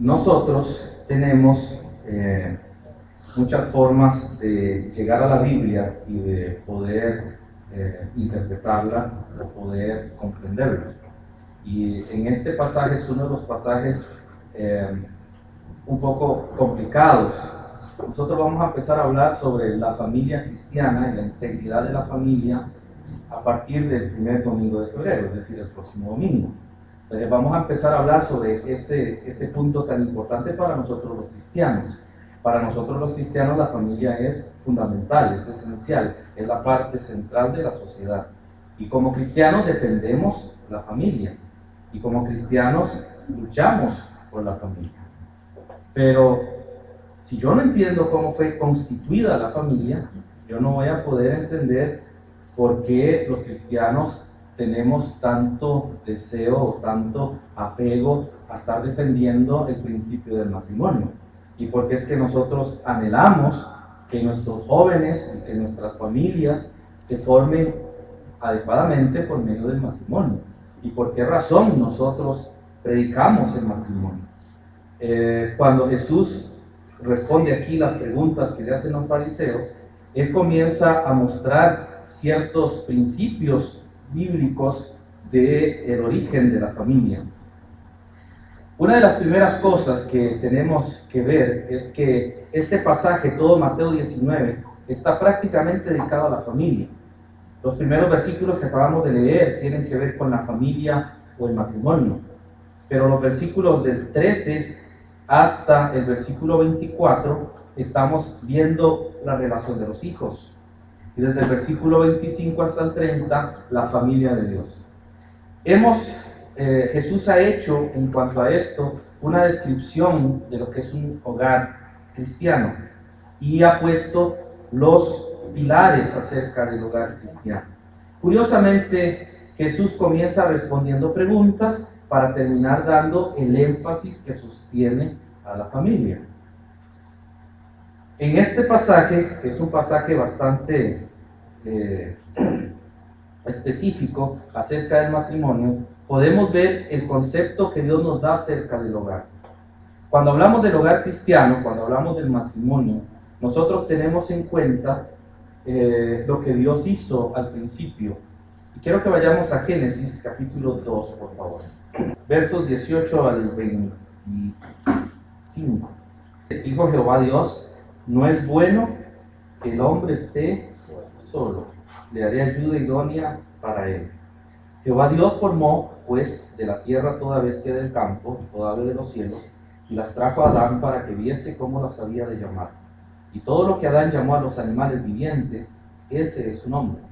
Nosotros tenemos muchas formas de llegar a la Biblia y de poder interpretarla o poder comprenderla. Y en este pasaje es uno de los pasajes un poco complicados. Nosotros vamos a empezar a hablar sobre la familia cristiana y la integridad de la familia a partir del primer domingo de febrero, es decir, el próximo domingo. Entonces vamos a empezar a hablar sobre ese punto tan importante para nosotros los cristianos. Para nosotros los cristianos la familia es fundamental, es esencial, es la parte central de la sociedad. Y como cristianos defendemos la familia. Y como cristianos luchamos por la familia. Pero si yo no entiendo cómo fue constituida la familia, yo no voy a poder entender por qué los cristianos tenemos tanto deseo o tanto apego a estar defendiendo el principio del matrimonio. Y por qué es que nosotros anhelamos que nuestros jóvenes y que nuestras familias se formen adecuadamente por medio del matrimonio. ¿Y por qué razón nosotros predicamos el matrimonio? Cuando Jesús responde aquí las preguntas que le hacen los fariseos, Él comienza a mostrar ciertos principios bíblicos del origen de la familia. Una de las primeras cosas que tenemos que ver es que este pasaje, todo Mateo 19, está prácticamente dedicado a la familia. Los primeros versículos que acabamos de leer tienen que ver con la familia o el matrimonio, pero los versículos del 13 hasta el versículo 24 estamos viendo la relación de los hijos, y desde el versículo 25 hasta el 30 la familia de Dios. Jesús ha hecho en cuanto a esto una descripción de lo que es un hogar cristiano y ha puesto los pilares acerca del hogar cristiano. Curiosamente, Jesús comienza respondiendo preguntas para terminar dando el énfasis que sostiene a la familia. En este pasaje, que es un pasaje bastante específico acerca del matrimonio, podemos ver el concepto que Dios nos da acerca del hogar. Cuando hablamos del hogar cristiano, cuando hablamos del matrimonio, nosotros tenemos en cuenta lo que Dios hizo al principio. Y quiero que vayamos a Génesis capítulo 2, por favor. Versos 18 al 25. Dijo Jehová Dios: no es bueno que el hombre esté solo, le haré ayuda idónea para él. Jehová Dios formó pues de la tierra toda bestia del campo, toda ave de los cielos, y las trajo a Adán para que viese cómo las había de llamar. Y todo lo que Adán llamó a los animales vivientes, ese es su nombre.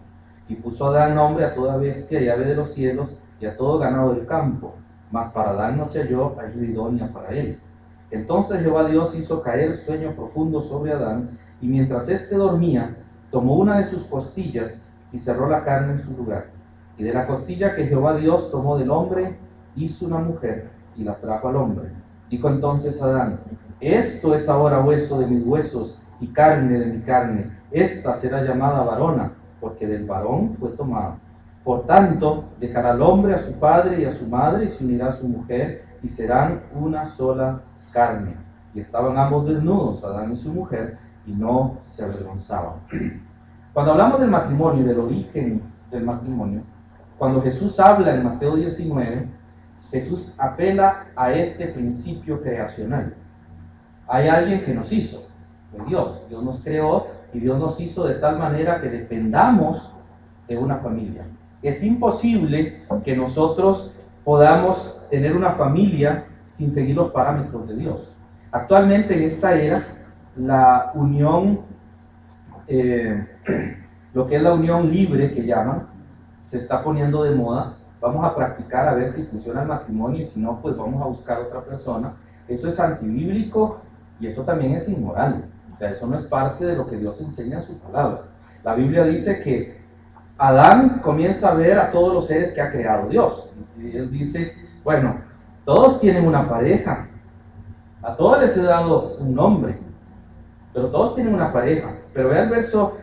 Y puso Adán nombre a toda bestia y ave de los cielos y a todo ganado del campo, mas para Adán no se halló ayuda idónea para él. Entonces Jehová Dios hizo caer sueño profundo sobre Adán, y mientras éste dormía, tomó una de sus costillas y cerró la carne en su lugar. Y de la costilla que Jehová Dios tomó del hombre, hizo una mujer y la trajo al hombre. Dijo entonces Adán: esto es ahora hueso de mis huesos y carne de mi carne. Esta será llamada varona, porque del varón fue tomada. Por tanto, dejará al hombre a su padre y a su madre, y se unirá a su mujer, y serán una sola carne. Y estaban ambos desnudos, Adán y su mujer, y no se avergonzaban. Cuando hablamos del matrimonio y del origen del matrimonio, cuando Jesús habla en Mateo 19, Jesús apela a este principio creacional. Hay alguien que nos hizo, fue Dios. Dios nos creó y Dios nos hizo de tal manera que dependamos de una familia. Es imposible que nosotros podamos tener una familia sin seguir los parámetros de Dios. Actualmente en esta era, la unión, lo que es la unión libre que llaman, se está poniendo de moda. Vamos a practicar a ver si funciona el matrimonio, y si no, pues vamos a buscar otra persona. Eso es antibíblico y eso también es inmoral. O sea, eso no es parte de lo que Dios enseña en su palabra. La Biblia dice que Adán comienza a ver a todos los seres que ha creado Dios. Y él dice, bueno, todos tienen una pareja, a todos les he dado un nombre, pero todos tienen una pareja. Pero vea el verso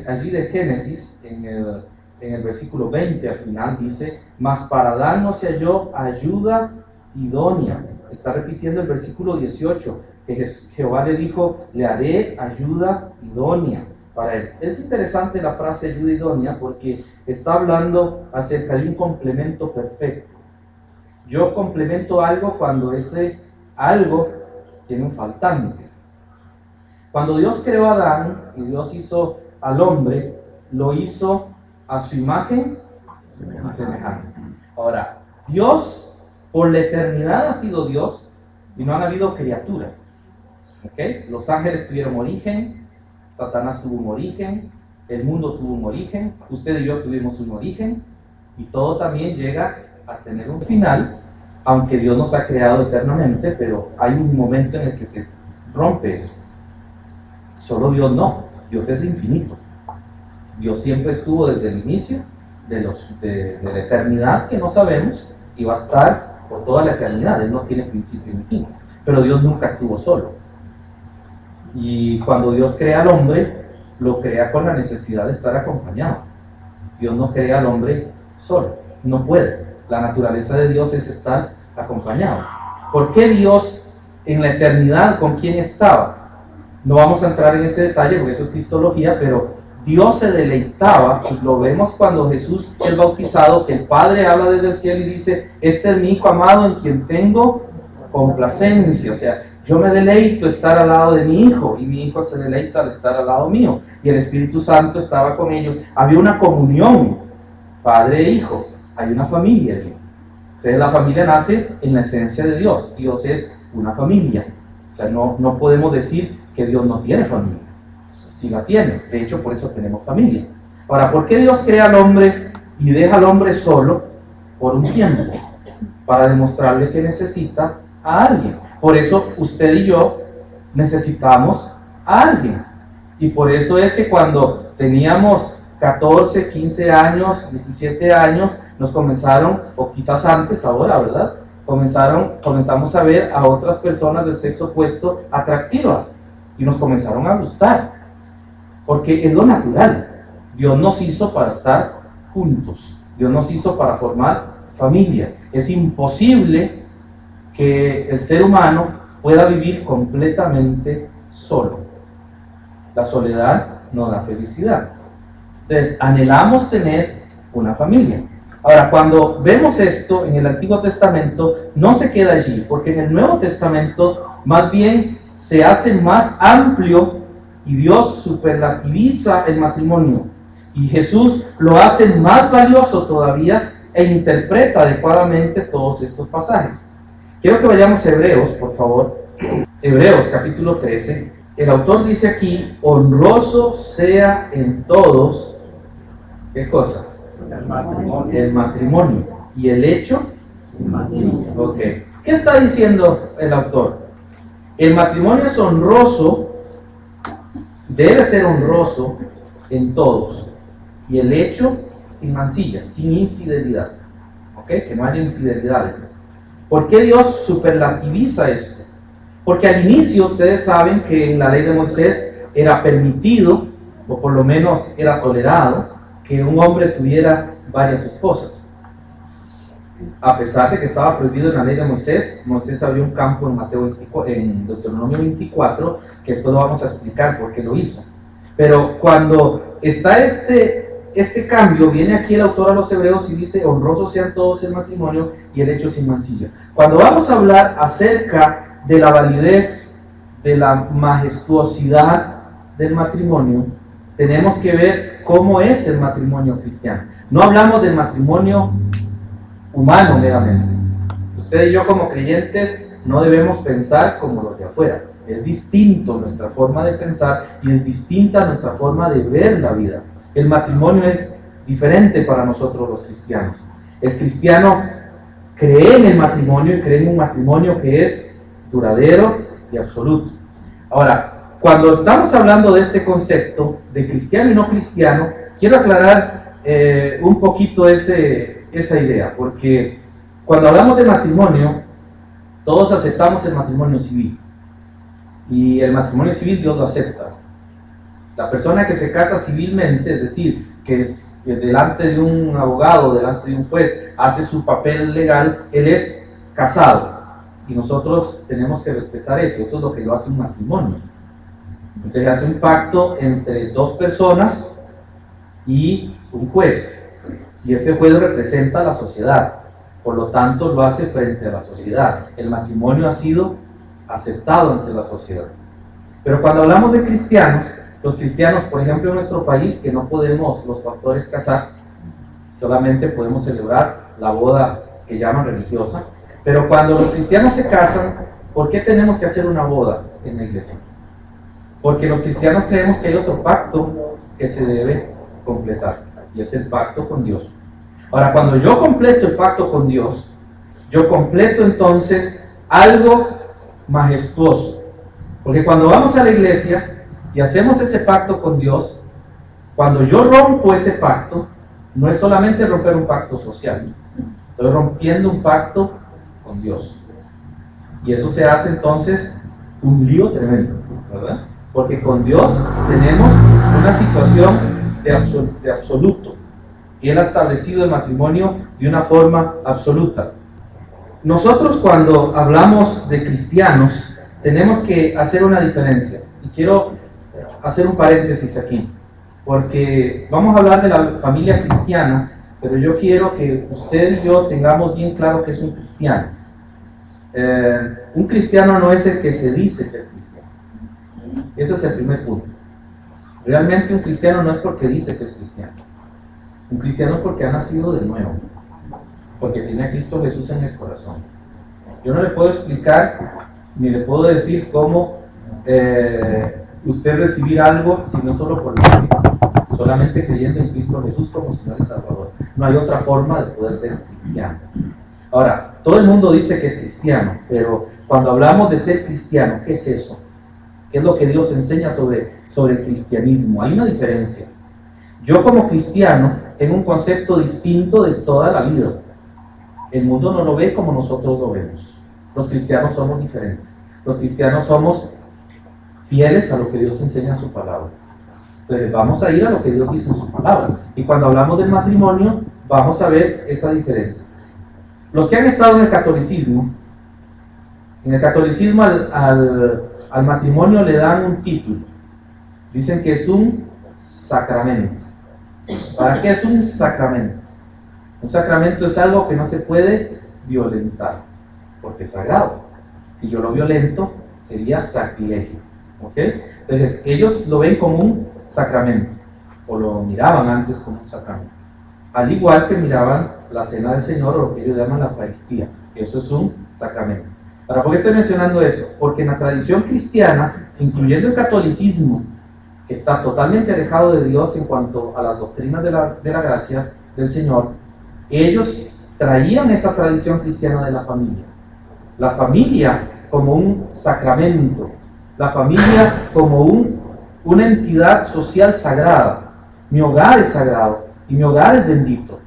allí de Génesis, en el versículo 20 al final dice: mas para Adán no se halló ayuda idónea. está repitiendo el versículo 18, que Jehová le dijo, le haré ayuda idónea para él. Es interesante la frase ayuda idónea porque está hablando acerca de un complemento perfecto. Yo complemento algo cuando ese algo tiene un faltante. Cuando Dios creó a Adán y Dios hizo al hombre, lo hizo a su imagen y semejanza. Ahora, Dios por la eternidad ha sido Dios y no han habido criaturas. ¿Okay? Los ángeles tuvieron origen, Satanás tuvo un origen, el mundo tuvo un origen, usted y yo tuvimos un origen, y todo también llega a tener un final, aunque Dios nos ha creado eternamente, pero hay un momento en el que se rompe eso. Solo Dios no, Dios es infinito. Dios siempre estuvo desde el inicio de la eternidad, que no sabemos, y va a estar por toda la eternidad. Él no tiene principio ni fin, pero Dios nunca estuvo solo. Y cuando Dios crea al hombre, lo crea con la necesidad de estar acompañado. Dios no crea al hombre solo, no puede. La naturaleza de Dios es estar acompañado. ¿Por qué Dios en la eternidad con quién estaba? No vamos a entrar en ese detalle porque eso es cristología, pero Dios se deleitaba, pues lo vemos cuando Jesús es bautizado, que el Padre habla desde el cielo y dice, este es mi Hijo amado en quien tengo complacencia. O sea, yo me deleito estar al lado de mi Hijo y mi Hijo se deleita al estar al lado mío. Y el Espíritu Santo estaba con ellos. Había una comunión, Padre e Hijo. Hay una familia allí. Entonces la familia nace en la esencia de Dios. Dios es una familia. O sea, no podemos decir que Dios no tiene familia. Sí la tiene. De hecho, por eso tenemos familia. Ahora, ¿por qué Dios crea al hombre y deja al hombre solo por un tiempo? Para demostrarle que necesita a alguien. Por eso usted y yo necesitamos a alguien. Y por eso es que cuando teníamos 14, 15 años, 17 años, nos comenzaron, o quizás antes, ahora, ¿verdad? Comenzamos a ver a otras personas del sexo opuesto atractivas y nos comenzaron a gustar, porque es lo natural. Dios nos hizo para estar juntos, Dios nos hizo para formar familias. Es imposible que el ser humano pueda vivir completamente solo. La soledad no da felicidad. Entonces, anhelamos tener una familia. Ahora, cuando vemos esto en el Antiguo Testamento, no se queda allí, porque en el Nuevo Testamento más bien se hace más amplio y Dios superlativiza el matrimonio. Y Jesús lo hace más valioso todavía e interpreta adecuadamente todos estos pasajes. Quiero que vayamos a Hebreos, por favor. Hebreos capítulo 13. El autor dice aquí, honroso sea en todos, ¿qué cosa? El matrimonio. ¿Y el hecho? Ok. ¿Qué está diciendo el autor? El matrimonio es honroso, debe ser honroso en todos. Y el hecho, sin mancilla, sin infidelidad. Ok, que no haya infidelidades. ¿Por qué Dios superlativiza esto? Porque al inicio ustedes saben que en la ley de Moisés era permitido, o por lo menos era tolerado, que un hombre tuviera varias esposas. A pesar de que estaba prohibido en la ley de Moisés, Moisés abrió un campo en Deuteronomio 24, que después lo vamos a explicar por qué lo hizo. Pero cuando está este cambio, viene aquí el autor a los Hebreos y dice, honrosos sean todos el matrimonio y el hecho sin mancilla. Cuando vamos a hablar acerca de la validez, de la majestuosidad del matrimonio, tenemos que ver cómo es el matrimonio cristiano. No hablamos del matrimonio humano meramente. Usted y yo como creyentes no debemos pensar como los de afuera. Es distinto nuestra forma de pensar y es distinta nuestra forma de ver la vida. El matrimonio es diferente para nosotros los cristianos. El cristiano cree en el matrimonio y cree en un matrimonio que es duradero y absoluto. Ahora, cuando estamos hablando de este concepto de cristiano y no cristiano, quiero aclarar un poquito esa idea, porque cuando hablamos de matrimonio, todos aceptamos el matrimonio civil. Y el matrimonio civil Dios lo acepta. La persona que se casa civilmente, es decir, que delante de un abogado, delante de un juez, hace su papel legal, él es casado. y nosotros tenemos que respetar eso. Eso es lo que lo hace un matrimonio. Entonces hace un pacto entre dos personas y un juez, y ese juez representa a la sociedad, por lo tanto lo hace frente a la sociedad. El matrimonio ha sido aceptado ante la sociedad. Pero cuando hablamos de cristianos, los cristianos, por ejemplo en nuestro país, que no podemos los pastores casar, solamente podemos celebrar la boda que llaman religiosa, pero cuando los cristianos se casan, ¿por qué tenemos que hacer una boda en la iglesia? Porque los cristianos creemos que hay otro pacto que se debe completar, y es el pacto con Dios. Ahora, cuando yo completo el pacto con Dios, yo completo entonces algo majestuoso. Porque cuando vamos a la iglesia y hacemos ese pacto con Dios, cuando yo rompo ese pacto, no es solamente romper un pacto social, estoy rompiendo un pacto con Dios. Y eso se hace entonces un lío tremendo, ¿verdad? Porque con Dios tenemos una situación de absoluto. Y Él ha establecido el matrimonio de una forma absoluta. Nosotros cuando hablamos de cristianos, tenemos que hacer una diferencia. Y quiero hacer un paréntesis aquí, porque vamos a hablar de la familia cristiana, pero yo quiero que usted y yo tengamos bien claro que es un cristiano. Un cristiano no es el que se dice que es cristiano. Ese es el primer punto. Realmente un cristiano no es porque dice que es cristiano. Un cristiano es porque ha nacido de nuevo, porque tiene a Cristo Jesús en el corazón. Yo no le puedo explicar, ni le puedo decir cómo usted recibir algo, sino solo por la fe, solamente creyendo en Cristo Jesús como Señor y Salvador. No hay otra forma de poder ser cristiano. Ahora, todo el mundo dice que es cristiano, pero cuando hablamos de ser cristiano, ¿qué es eso? ¿Qué es lo que Dios enseña sobre el cristianismo? Hay una diferencia. Yo como cristiano tengo un concepto distinto de toda la vida. El mundo no lo ve como nosotros lo vemos. Los cristianos somos diferentes. Los cristianos somos fieles a lo que Dios enseña en su palabra. Entonces vamos a ir a lo que Dios dice en su palabra. Y cuando hablamos del matrimonio, vamos a ver esa diferencia. Los que han estado en el catolicismo al matrimonio le dan un título. Dicen que es un sacramento. ¿Para qué es un sacramento? Un sacramento es algo que no se puede violentar, porque es sagrado. Si yo lo violento, sería sacrilegio. ¿Ok? Entonces, ellos lo ven como un sacramento, o lo miraban antes como un sacramento. Al igual que miraban la cena del Señor, o lo que ellos llaman la Eucaristía. Eso es un sacramento. Ahora, ¿por qué estoy mencionando eso? Porque en la tradición cristiana, incluyendo el catolicismo, que está totalmente alejado de Dios en cuanto a las doctrinas de la gracia del Señor, ellos traían esa tradición cristiana de la familia. La familia como un sacramento, la familia como una entidad social sagrada. Mi hogar es sagrado y mi hogar es bendito.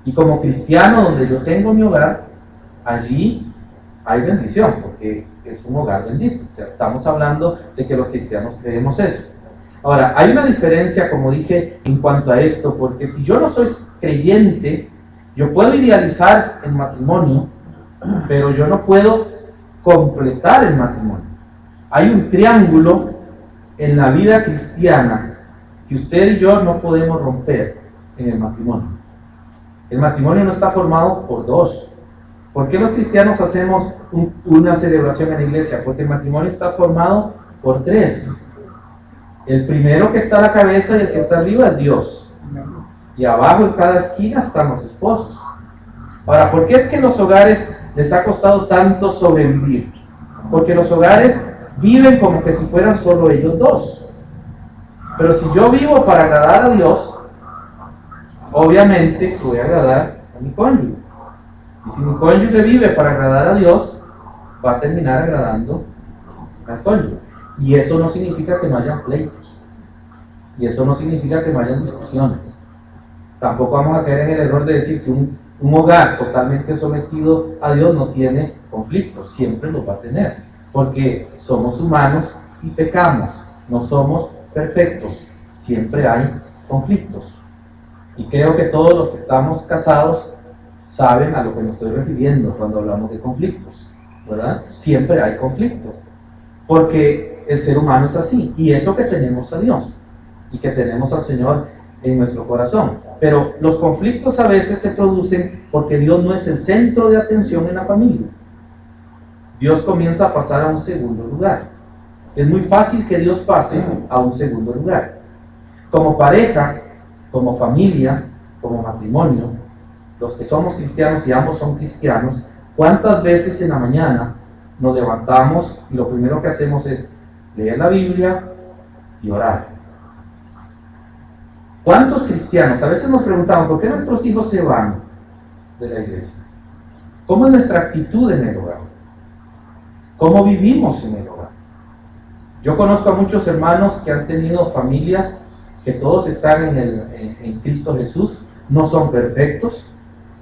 Y como cristiano, donde yo tengo mi hogar, allí hay bendición, porque es un hogar bendito. O sea, estamos hablando de que los cristianos creemos eso. Ahora, hay una diferencia, como dije, en cuanto a esto, porque si yo no soy creyente, yo puedo idealizar el matrimonio, pero yo no puedo completar el matrimonio. Hay un triángulo en la vida cristiana que usted y yo no podemos romper en el matrimonio. El matrimonio no está formado por dos. ¿Por qué los cristianos hacemos una celebración en la iglesia? Porque el matrimonio está formado por tres. El primero que está a la cabeza y el que está arriba es Dios. Y abajo en cada esquina están los esposos. Ahora, ¿por qué es que en los hogares les ha costado tanto sobrevivir? Porque los hogares viven como que si fueran solo ellos dos. Pero si yo vivo para agradar a Dios, obviamente voy a agradar a mi cónyuge. Y si mi cónyuge vive para agradar a Dios, va a terminar agradando al cónyuge. Y eso no significa que no hayan pleitos. Y eso no significa que no hayan discusiones. Tampoco vamos a caer en el error de decir que un hogar totalmente sometido a Dios no tiene conflictos. Siempre los va a tener. Porque somos humanos y pecamos. No somos perfectos. Siempre hay conflictos. Y creo que todos los que estamos casados saben a lo que me estoy refiriendo cuando hablamos de conflictos. ¿verdad? Siempre hay conflictos, porque el ser humano es así, y eso que tenemos a Dios, y que tenemos al Señor en nuestro corazón. Pero los conflictos a veces se producen porque Dios no es el centro de atención en la familia. Dios comienza a pasar a un segundo lugar. Es muy fácil que Dios pase a un segundo lugar. Como pareja, como familia, como matrimonio, los que somos cristianos y ambos son cristianos, ¿cuántas veces en la mañana nos levantamos y lo primero que hacemos es leer la Biblia y orar? ¿Cuántos cristianos? A veces nos preguntamos, ¿por qué nuestros hijos se van de la iglesia? ¿Cómo es nuestra actitud en el hogar? ¿Cómo vivimos en el hogar? Yo conozco a muchos hermanos que han tenido familias que todos están en Cristo Jesús, no son perfectos,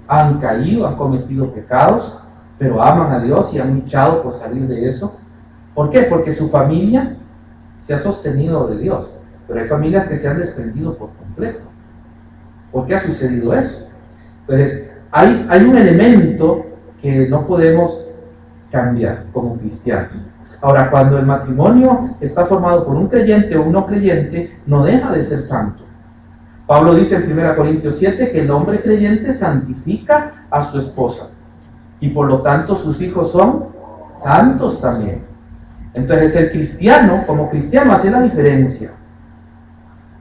han caído, han cometido pecados, pero aman a Dios y han luchado por salir de eso. ¿Por qué? Porque su familia se ha sostenido de Dios, pero hay familias que se han desprendido por completo. ¿Por qué ha sucedido eso? Entonces, hay un elemento que no podemos cambiar como cristianos. Ahora, cuando el matrimonio está formado por un creyente o un no creyente, no deja de ser santo. Pablo dice en 1 Corintios 7 que el hombre creyente santifica a su esposa y por lo tanto sus hijos son santos también. Entonces el cristiano, como cristiano, hace la diferencia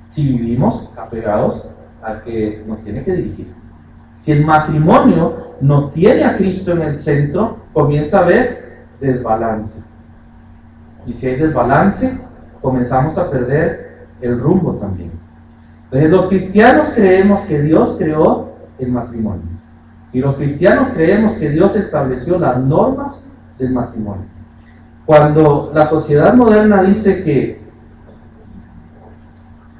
si vivimos apegados al que nos tiene que dirigir. Si el matrimonio no tiene a Cristo en el centro, comienza a haber desbalance. Y si hay desbalance, comenzamos a perder el rumbo también. Entonces los cristianos creemos que Dios creó el matrimonio. Y los cristianos creemos que Dios estableció las normas del matrimonio. Cuando la sociedad moderna dice que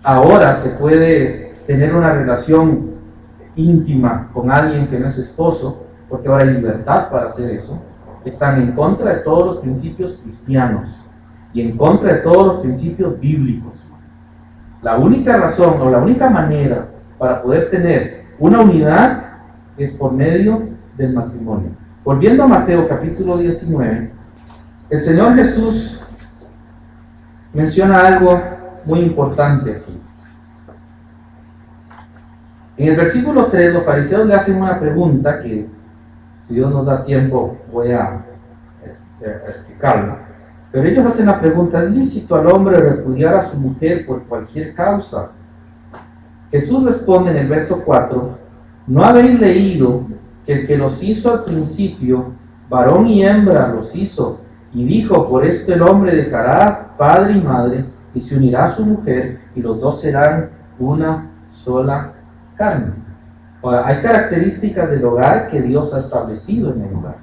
ahora se puede tener una relación íntima con alguien que no es esposo, porque ahora hay libertad para hacer eso, están en contra de todos los principios cristianos y en contra de todos los principios bíblicos. La única razón o la única manera para poder tener una unidad es por medio del matrimonio. Volviendo a Mateo capítulo 19, el Señor Jesús menciona algo muy importante aquí. En el versículo 3, los fariseos le hacen una pregunta que, si Dios nos da tiempo, voy a explicarla. Pero ellos hacen la pregunta: ¿es lícito al hombre repudiar a su mujer por cualquier causa? Jesús responde en el verso 4: ¿no habéis leído que el que los hizo al principio, varón y hembra los hizo? Y dijo: por esto el hombre dejará padre y madre y se unirá a su mujer, y los dos serán una sola carne. Ahora, hay características del hogar que Dios ha establecido en el hogar.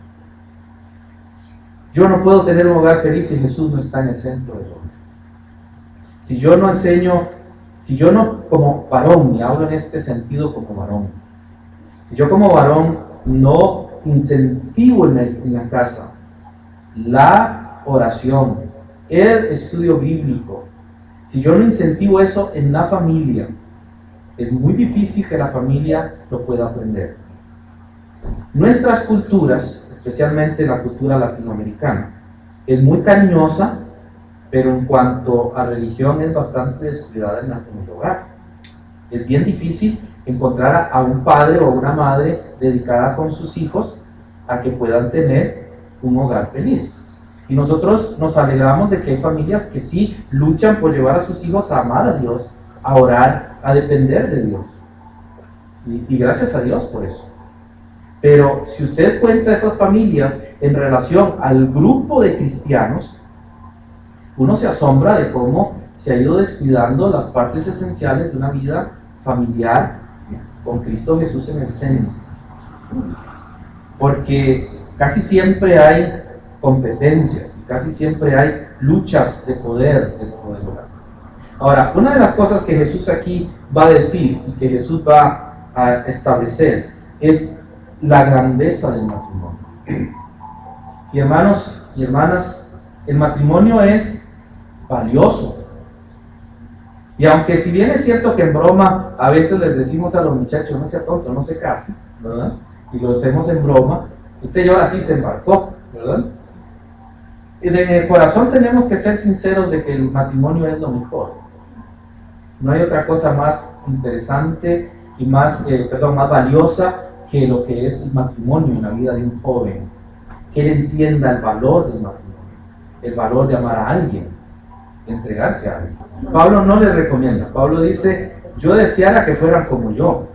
Yo no puedo tener un hogar feliz si Jesús no está en el centro del hogar. Si yo no enseño, si yo no como varón, y hablo en este sentido como varón, si yo como varón no incentivo en la casa la oración, el estudio bíblico, si yo no incentivo eso en la familia, es muy difícil que la familia lo pueda aprender. Nuestras culturas, especialmente la cultura latinoamericana, es muy cariñosa, pero en cuanto a religión es bastante descuidada en el hogar. Es bien difícil encontrar a un padre o una madre dedicada con sus hijos a que puedan tener un hogar feliz. Y nosotros nos alegramos de que hay familias que sí luchan por llevar a sus hijos a amar a Dios, a orar, a depender de Dios. Y gracias a Dios por eso. Pero si usted cuenta esas familias en relación al grupo de cristianos, uno se asombra de cómo se ha ido descuidando las partes esenciales de una vida familiar con Cristo Jesús en el centro. Porque casi siempre hay competencias, casi siempre hay luchas de poder dentro del hogar. Ahora, una de las cosas que Jesús aquí va a decir y que Jesús va a establecer es la grandeza del matrimonio. Y hermanos y hermanas, el matrimonio es valioso. Y aunque si bien es cierto que en broma a veces les decimos a los muchachos: no sea tonto, no se case, ¿verdad? Y lo hacemos en broma, usted ya ahora sí se embarcó, ¿verdad? en el corazón tenemos que ser sinceros de que el matrimonio es lo mejor. No hay otra cosa más interesante y más valiosa que lo que es el matrimonio en la vida de un joven. Que él entienda el valor del matrimonio, el valor de amar a alguien, de entregarse a alguien. Pablo no les recomienda. Pablo dice, yo deseara que fueran como yo,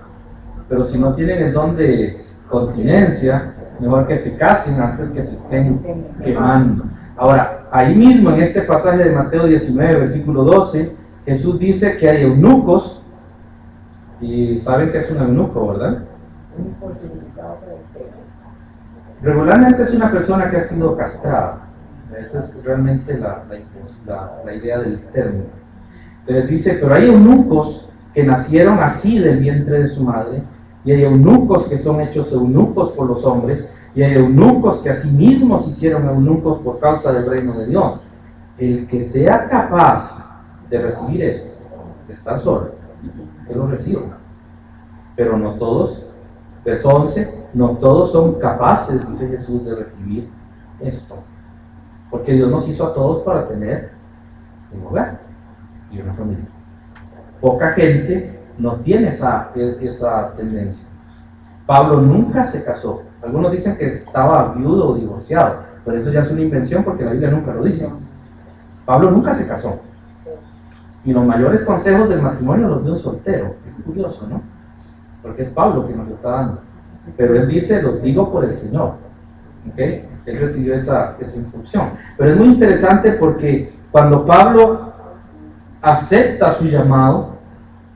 pero si no tienen el don de continencia, mejor que se casen antes que se estén quemando. Ahora, ahí mismo en este pasaje de Mateo 19, versículo 12, Jesús dice que hay eunucos, y saben que es un eunuco, ¿verdad? Regularmente es una persona que ha sido castrada. O sea, esa es realmente la idea del término. Entonces dice, pero hay eunucos que nacieron así del vientre de su madre, y hay eunucos que son hechos eunucos por los hombres, y hay eunucos que a sí mismos se hicieron eunucos por causa del reino de Dios. El que sea capaz de recibir esto, está solo, que lo reciba. Pero no todos, verso 11, no todos son capaces, dice Jesús, de recibir esto. Porque Dios nos hizo a todos para tener un hogar y una familia. Poca gente no tiene esa tendencia. Pablo nunca se casó. Algunos dicen que estaba viudo o divorciado, pero eso ya es una invención porque la Biblia nunca lo dice. Pablo nunca se casó. Y los mayores consejos del matrimonio los dio un soltero. Es curioso, ¿no? Porque es Pablo que nos está dando. Pero él dice, los digo por el Señor. ¿Okay? Él recibió esa instrucción. Pero es muy interesante porque cuando Pablo acepta su llamado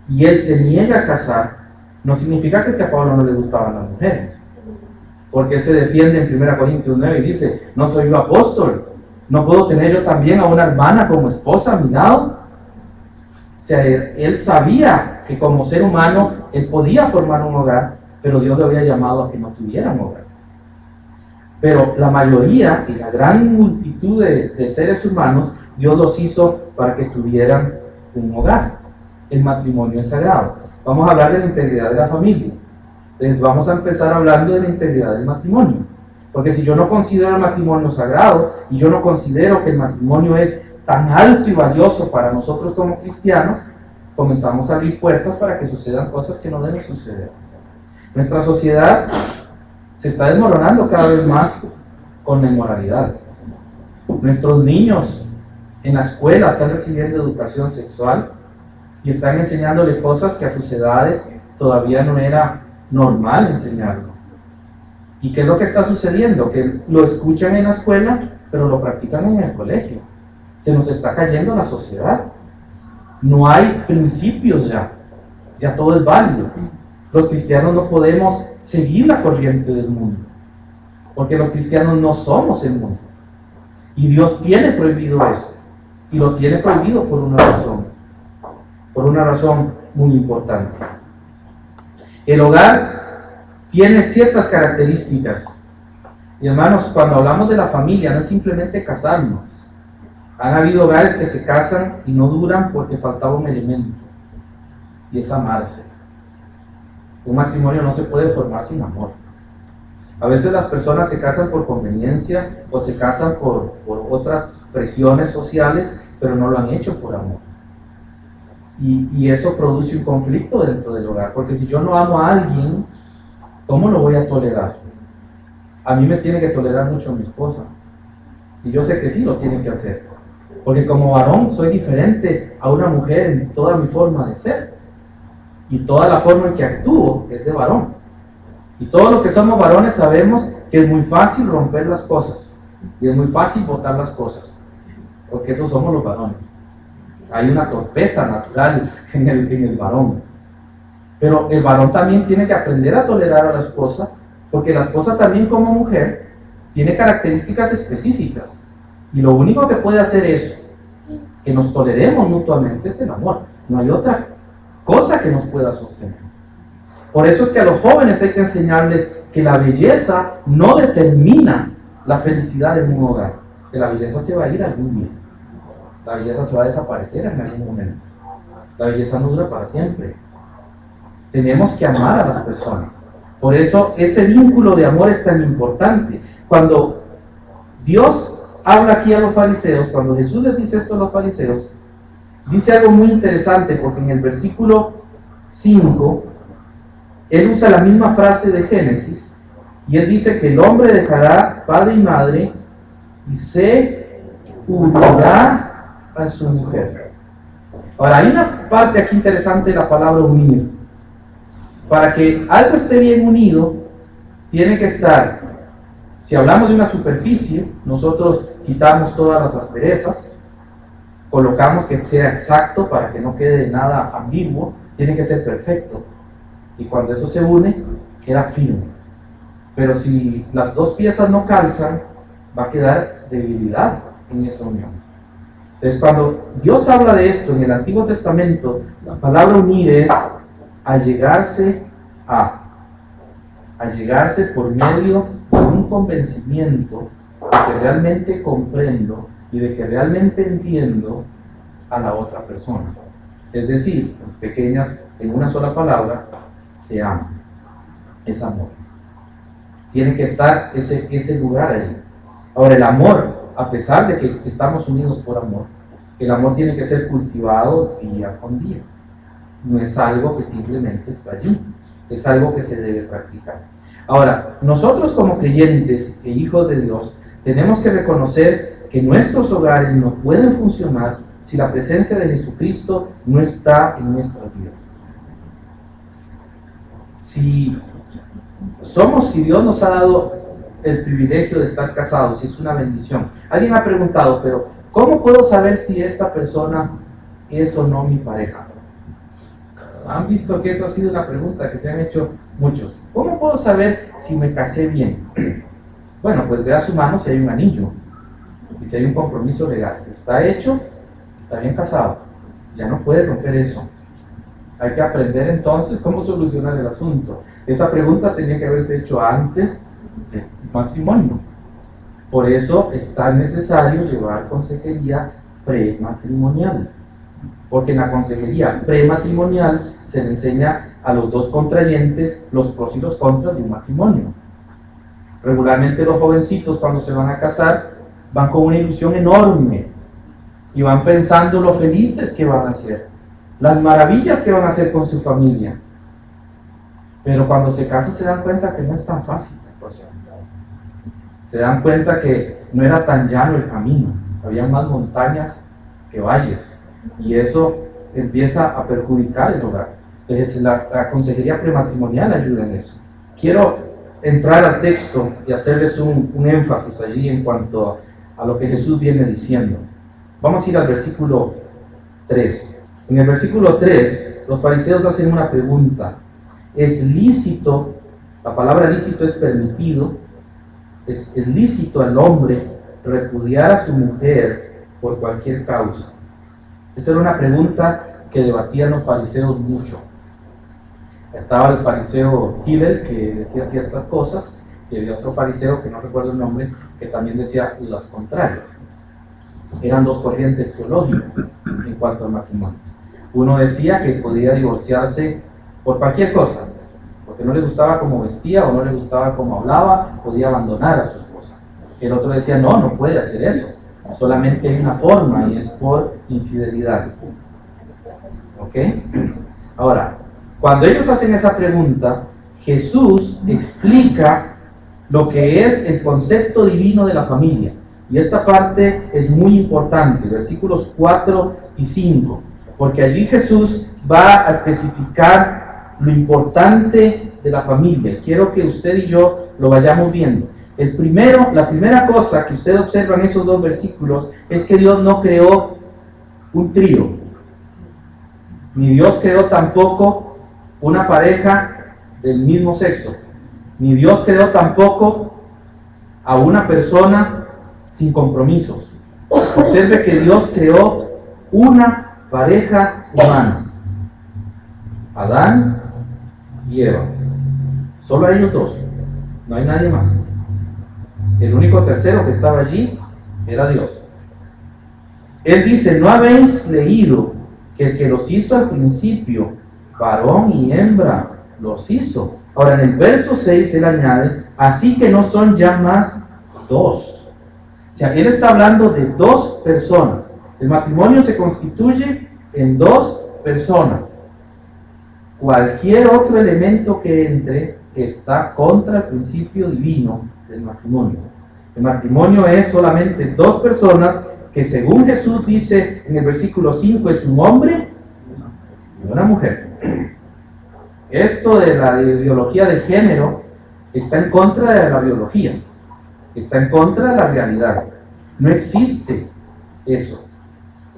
y él se niega a casar, no significa que es que a Pablo no le gustaban las mujeres. Porque él se defiende en 1 Corintios 9 y dice, no soy yo apóstol, no puedo tener yo también a una hermana como esposa a mi lado. O sea, él sabía que como ser humano él podía formar un hogar, pero Dios le había llamado a que no tuviera un hogar. Pero la mayoría y la gran multitud de seres humanos, Dios los hizo para que tuvieran un hogar. El matrimonio es sagrado. Vamos a hablar de la integridad de la familia. Entonces vamos a empezar hablando de la integridad del matrimonio. Porque si yo no considero el matrimonio sagrado y yo no considero que el matrimonio es tan alto y valioso para nosotros como cristianos, comenzamos a abrir puertas para que sucedan cosas que no deben suceder. Nuestra sociedad se está desmoronando cada vez más con la inmoralidad. Nuestros niños en la escuela están recibiendo educación sexual y están enseñándole cosas que a sus edades todavía no era normal enseñarlo. ¿Y qué es lo que está sucediendo? Que lo escuchan en la escuela, pero lo practican en el colegio. Se nos está cayendo la sociedad. No hay principios ya todo es válido. Los cristianos no podemos seguir la corriente del mundo, porque los cristianos no somos el mundo. Y Dios tiene prohibido eso, y lo tiene prohibido por una razón muy importante. El hogar tiene ciertas características. Y hermanos, cuando hablamos de la familia, no es simplemente casarnos. Han habido hogares que se casan y no duran porque faltaba un elemento, y es amarse. Un matrimonio no se puede formar sin amor. A veces las personas se casan por conveniencia o se casan por otras presiones sociales, pero no lo han hecho por amor. Y eso produce un conflicto dentro del hogar, porque si yo no amo a alguien, ¿cómo lo voy a tolerar? A mí me tiene que tolerar mucho mi esposa, y yo sé que sí lo tiene que hacer, porque como varón soy diferente a una mujer en toda mi forma de ser, y toda la forma en que actúo es de varón. Y todos los que somos varones sabemos que es muy fácil romper las cosas, y es muy fácil botar las cosas, porque esos somos los varones. Hay una torpeza natural en el varón. Pero el varón también tiene que aprender a tolerar a la esposa, porque la esposa también como mujer tiene características específicas. Y lo único que puede hacer eso, que nos toleremos mutuamente, es el amor. No hay otra cosa que nos pueda sostener. Por eso es que a los jóvenes hay que enseñarles que la belleza no determina la felicidad en un hogar, que la belleza se va a ir algún día. La belleza se va a desaparecer en algún momento. La belleza no dura para siempre. Tenemos que amar a las personas. Por eso ese vínculo de amor es tan importante. Cuando Dios habla aquí a los fariseos, cuando Jesús les dice esto a los fariseos, dice algo muy interesante, porque en el versículo 5, él usa la misma frase de Génesis, y él dice que el hombre dejará padre y madre y se unirá a su mujer. Ahora, hay una parte aquí interesante de la palabra unir. Para que algo esté bien unido, tiene que estar, si hablamos de una superficie, nosotros quitamos todas las asperezas, colocamos que sea exacto para que no quede nada ambiguo, tiene que ser perfecto. Y cuando eso se une, queda firme. Pero si las dos piezas no calzan, va a quedar debilidad en esa unión. Entonces, cuando Dios habla de esto en el Antiguo Testamento, la palabra unir es allegarse por medio de un convencimiento de que realmente comprendo y de que realmente entiendo a la otra persona. Es decir, en una sola palabra, se ama. Es amor. Tiene que estar ese lugar ahí. Ahora, el amor, a pesar de que estamos unidos por amor, el amor tiene que ser cultivado día con día. No es algo que simplemente está allí, es algo que se debe practicar. Ahora, nosotros como creyentes e hijos de Dios, tenemos que reconocer que nuestros hogares no pueden funcionar si la presencia de Jesucristo no está en nuestras vidas. Si Dios nos ha dado el privilegio de estar casados, es una bendición. Alguien ha preguntado, pero ¿cómo puedo saber si esta persona es o no mi pareja? ¿Han visto que eso ha sido una pregunta que se han hecho muchos? ¿Cómo puedo saber si me casé bien? Bueno, pues vea su mano si hay un anillo y si hay un compromiso legal. Si está hecho, está bien casado. Ya no puede romper eso. Hay que aprender entonces cómo solucionar el asunto. Esa pregunta tenía que haberse hecho antes del matrimonio. Por eso es tan necesario llevar consejería prematrimonial. Porque en la consejería prematrimonial se le enseña a los dos contrayentes los pros y los contras de un matrimonio. Regularmente los jovencitos, cuando se van a casar, van con una ilusión enorme y van pensando lo felices que van a ser, las maravillas que van a hacer con su familia. Pero cuando se casan se dan cuenta que no es tan fácil. Se dan cuenta que no era tan llano el camino, había más montañas que valles, y eso empieza a perjudicar el hogar. Entonces la consejería prematrimonial ayuda en eso. Quiero entrar al texto y hacerles un énfasis allí en cuanto a lo que Jesús viene diciendo. Vamos a ir al versículo 3. En el versículo 3, los fariseos hacen una pregunta. ¿Es lícito? La palabra lícito es permitido. ¿Es lícito al hombre repudiar a su mujer por cualquier causa? Esa era una pregunta que debatían los fariseos mucho. Estaba el fariseo Hillel, que decía ciertas cosas, y había otro fariseo, que no recuerdo el nombre, que también decía las contrarias. Eran dos corrientes teológicas en cuanto al matrimonio. Uno decía que podía divorciarse por cualquier cosa, porque no le gustaba cómo vestía o no le gustaba cómo hablaba, podía abandonar a su esposa. El otro decía, no puede hacer eso, solamente hay una forma y es por infidelidad. ¿Ok? Ahora, cuando ellos hacen esa pregunta, Jesús explica lo que es el concepto divino de la familia. Y esta parte es muy importante, versículos 4 y 5, porque allí Jesús va a especificar lo importante de la familia. Quiero que usted y yo lo vayamos viendo. La primera cosa que usted observa en esos dos versículos es que Dios no creó un trío, ni Dios creó tampoco una pareja del mismo sexo, ni Dios creó tampoco a una persona sin compromisos. Observe que Dios creó una pareja humana, Adán y Eva. Solo ellos dos, no hay nadie más. El único tercero que estaba allí era Dios. Él dice, ¿no habéis leído que el que los hizo al principio, varón y hembra, los hizo? Ahora en el verso 6 él añade, así que no son ya más dos, sea, él está hablando de dos personas. El matrimonio se constituye en dos personas. Cualquier otro elemento que entre está contra el principio divino del matrimonio. El matrimonio es solamente dos personas que, según Jesús dice en el versículo 5, es un hombre y una mujer. Esto de la ideología de género está en contra de la biología, está en contra de la realidad. No existe eso.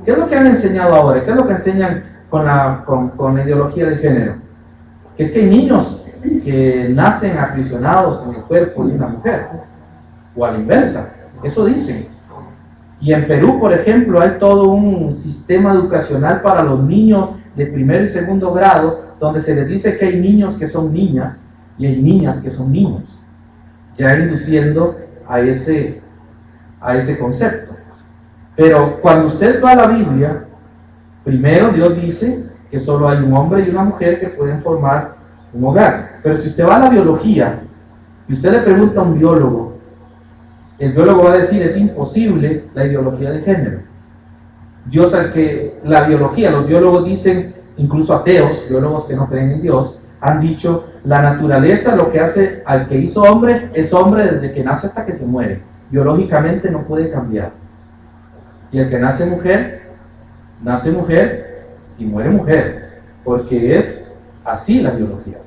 ¿Qué es lo que han enseñado ahora? ¿Qué es lo que enseñan con la ideología de género? Que es que hay niños que nacen aprisionados en el cuerpo de una mujer, o a la inversa. Eso dicen. Y en Perú, por ejemplo, hay todo un sistema educacional para los niños de primer y segundo grado, donde se les dice que hay niños que son niñas y hay niñas que son niños, ya induciendo a ese concepto. Pero cuando usted va a la Biblia, primero Dios dice que solo hay un hombre y una mujer que pueden formar un hogar. Pero si usted va a la biología y usted le pregunta a un biólogo, el biólogo va a decir: es imposible la ideología de género. Dios, al que la biología, los biólogos dicen, incluso ateos, biólogos que no creen en Dios, han dicho: la naturaleza lo que hace al que hizo hombre es hombre desde que nace hasta que se muere. Biológicamente no puede cambiar. Y el que nace mujer y muere mujer, porque es así la biología.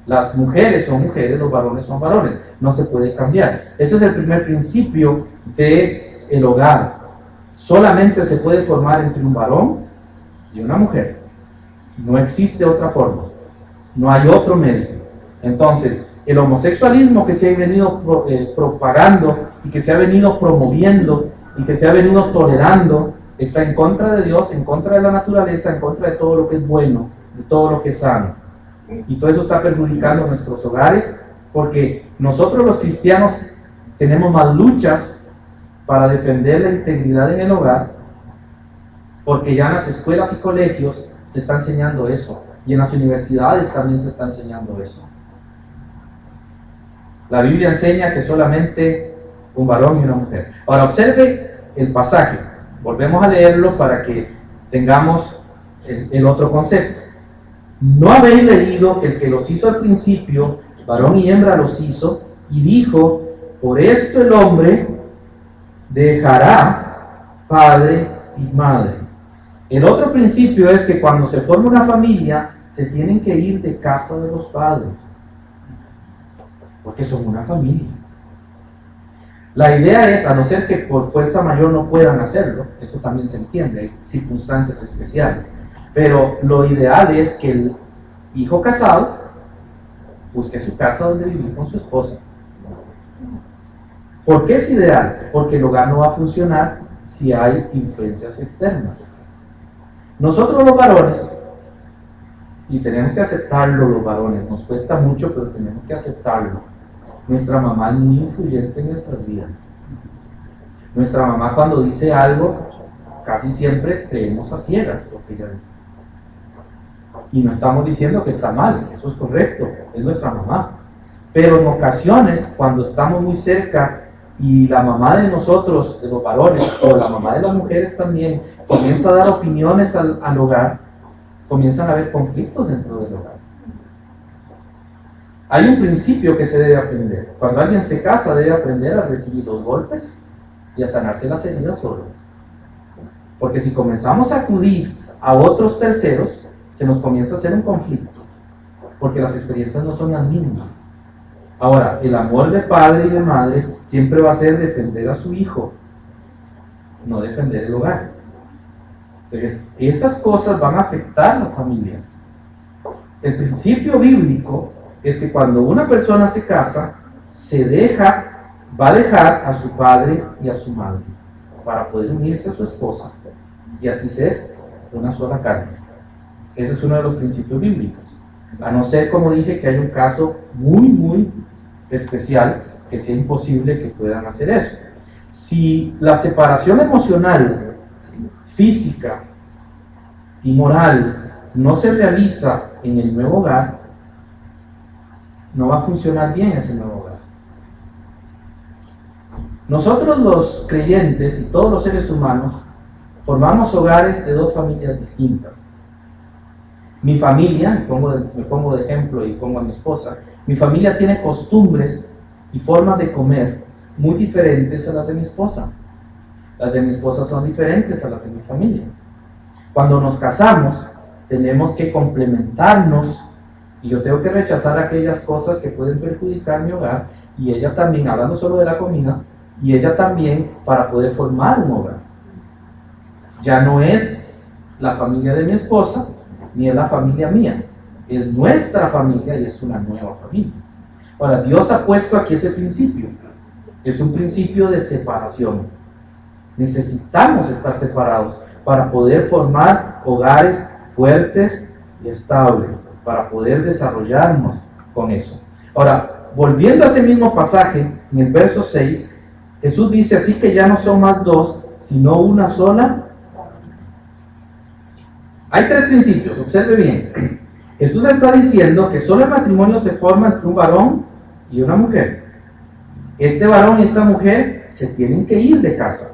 Las mujeres son mujeres, los varones son varones, no se puede cambiar. Ese es el primer principio del hogar. Solamente se puede formar entre un varón y una mujer. No existe otra forma, no hay otro medio. Entonces, el homosexualismo que se ha venido propagando y que se ha venido promoviendo y que se ha venido tolerando está en contra de Dios, en contra de la naturaleza, en contra de todo lo que es bueno, de todo lo que es sano. Y todo eso está perjudicando nuestros hogares, porque nosotros los cristianos tenemos más luchas para defender la integridad en el hogar, porque ya en las escuelas y colegios se está enseñando eso, y en las universidades también se está enseñando eso. La Biblia enseña que solamente un varón y una mujer. Ahora observe el pasaje, volvemos a leerlo para que tengamos el otro concepto. ¿No habéis leído que el que los hizo al principio, varón y hembra los hizo, y dijo: por esto el hombre dejará padre y madre? El otro principio es que cuando se forma una familia, se tienen que ir de casa de los padres, porque son una familia. La idea es, a no ser que por fuerza mayor no puedan hacerlo, eso también se entiende, hay circunstancias especiales, pero lo ideal es que el hijo casado busque su casa donde vivir con su esposa. ¿Por qué es ideal? Porque el hogar no va a funcionar si hay influencias externas. Nosotros los varones, y tenemos que aceptarlo los varones, nos cuesta mucho, pero tenemos que aceptarlo. Nuestra mamá es muy influyente en nuestras vidas. Nuestra mamá, cuando dice algo, casi siempre creemos a ciegas lo que ella dice. Y no estamos diciendo que está mal, eso es correcto, es nuestra mamá. Pero en ocasiones, cuando estamos muy cerca y la mamá de nosotros, de los varones, o la mamá de las mujeres también, comienza a dar opiniones al hogar, comienzan a haber conflictos dentro del hogar. Hay un principio que se debe aprender. Cuando alguien se casa, debe aprender a recibir los golpes y a sanarse las heridas solo. Porque si comenzamos a acudir a otros terceros, se nos comienza a hacer un conflicto, porque las experiencias no son las mismas. Ahora, el amor de padre y de madre siempre va a ser defender a su hijo, no defender el hogar. Entonces, esas cosas van a afectar las familias. El principio bíblico es que cuando una persona se casa, va a dejar a su padre y a su madre para poder unirse a su esposa y así ser una sola carne. Ese es uno de los principios bíblicos. A no ser, como dije, que hay un caso muy, muy especial que sea imposible que puedan hacer eso. Si la separación emocional, física y moral no se realiza en el nuevo hogar, no va a funcionar bien ese nuevo hogar. Nosotros los creyentes y todos los seres humanos formamos hogares de dos familias distintas. Mi familia, me pongo de ejemplo y pongo a mi esposa, mi familia tiene costumbres y formas de comer muy diferentes a las de mi esposa. Las de mi esposa son diferentes a las de mi familia. Cuando nos casamos, tenemos que complementarnos y yo tengo que rechazar aquellas cosas que pueden perjudicar mi hogar y ella también, hablando solo de la comida, y ella también para poder formar un hogar. Ya no es la familia de mi esposa, ni es la familia mía, es nuestra familia y es una nueva familia. Ahora, Dios ha puesto aquí ese principio, es un principio de separación. Necesitamos estar separados para poder formar hogares fuertes y estables, para poder desarrollarnos con eso. Ahora, volviendo a ese mismo pasaje, en el verso 6, Jesús dice, así que ya no son más dos, sino una sola. Hay tres principios, observe bien. Jesús está diciendo que solo el matrimonio se forma entre un varón y una mujer. Este varón y esta mujer se tienen que ir de casa.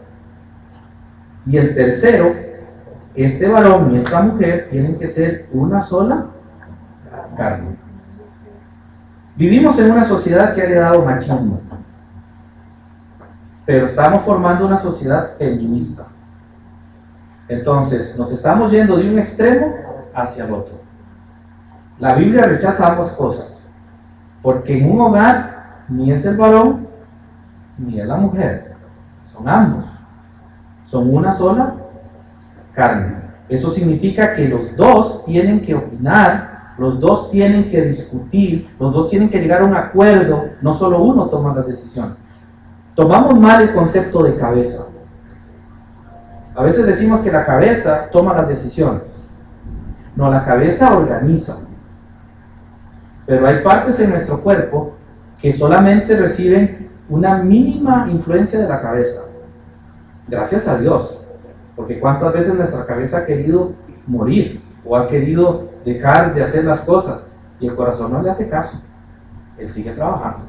Y el tercero, este varón y esta mujer tienen que ser una sola carne. Vivimos en una sociedad que ha heredado machismo, pero estamos formando una sociedad feminista. Entonces, nos estamos yendo de un extremo hacia el otro. La Biblia rechaza ambas cosas, porque en un hogar ni es el varón ni es la mujer, son ambos, son una sola carne. Eso significa que los dos tienen que opinar, los dos tienen que discutir, los dos tienen que llegar a un acuerdo, no solo uno toma la decisión. Tomamos mal el concepto de cabeza. A veces decimos que la cabeza toma las decisiones. No, la cabeza organiza. Pero hay partes en nuestro cuerpo que solamente reciben una mínima influencia de la cabeza. Gracias a Dios. Porque cuántas veces nuestra cabeza ha querido morir o ha querido dejar de hacer las cosas y el corazón no le hace caso. Él sigue trabajando.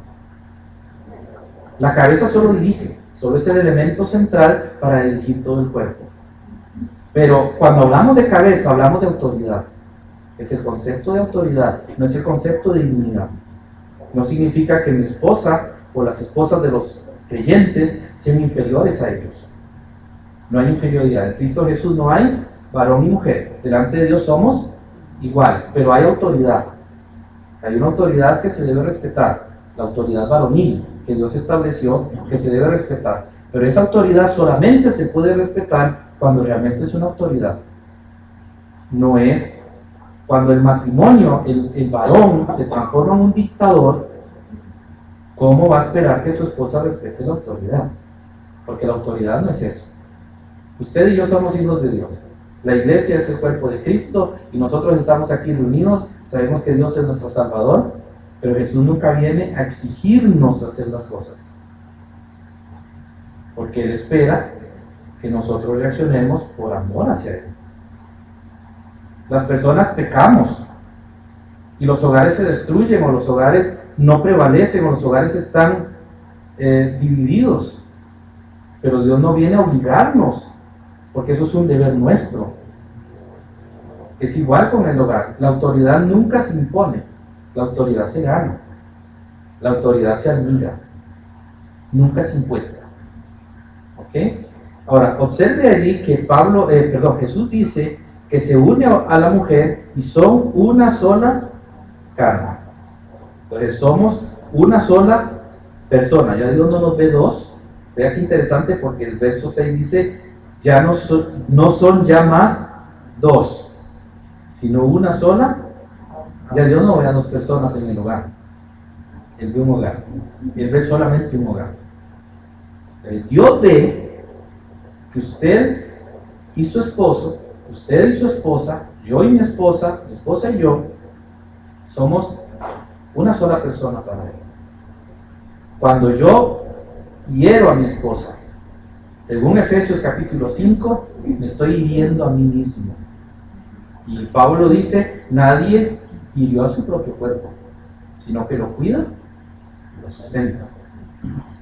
La cabeza solo dirige, solo es el elemento central para dirigir todo el cuerpo. Pero cuando hablamos de cabeza, hablamos de autoridad. Es el concepto de autoridad, no es el concepto de dignidad. No significa que mi esposa o las esposas de los creyentes sean inferiores a ellos. No hay inferioridad. En Cristo Jesús no hay varón y mujer. Delante de Dios somos iguales, pero hay autoridad. Hay una autoridad que se debe respetar, la autoridad varonil que Dios estableció, que se debe respetar. Pero esa autoridad solamente se puede respetar cuando realmente es una autoridad. No es cuando el matrimonio, el varón se transforma en un dictador. ¿Cómo va a esperar que su esposa respete la autoridad? Porque la autoridad no es eso. Usted y yo somos hijos de Dios. La iglesia es el cuerpo de Cristo y nosotros estamos aquí reunidos. Sabemos que Dios es nuestro Salvador, pero Jesús nunca viene a exigirnos hacer las cosas, porque Él espera que nosotros reaccionemos por amor hacia Él. Las personas pecamos y los hogares se destruyen, o los hogares no prevalecen, o los hogares están divididos, pero Dios no viene a obligarnos, porque eso es un deber nuestro. Es igual con el hogar. La autoridad nunca se impone, la autoridad se gana, la autoridad se admira, nunca es impuesta. ¿Ok? Ahora, observe allí que Jesús dice que se une a la mujer y son una sola carne. Entonces somos una sola persona. Ya Dios no nos ve dos. Vea qué interesante, porque el verso 6 dice, ya no son ya más dos, sino una sola. Ya Dios no ve a dos personas en el hogar. Él ve un hogar. Él ve solamente un hogar. Dios ve que usted y su esposo, usted y su esposa, yo y mi esposa y yo, somos una sola persona para Él. Cuando yo hiero a mi esposa, según Efesios capítulo 5, me estoy hiriendo a mí mismo. Y Pablo dice, nadie hirió a su propio cuerpo, sino que lo cuida y lo sustenta.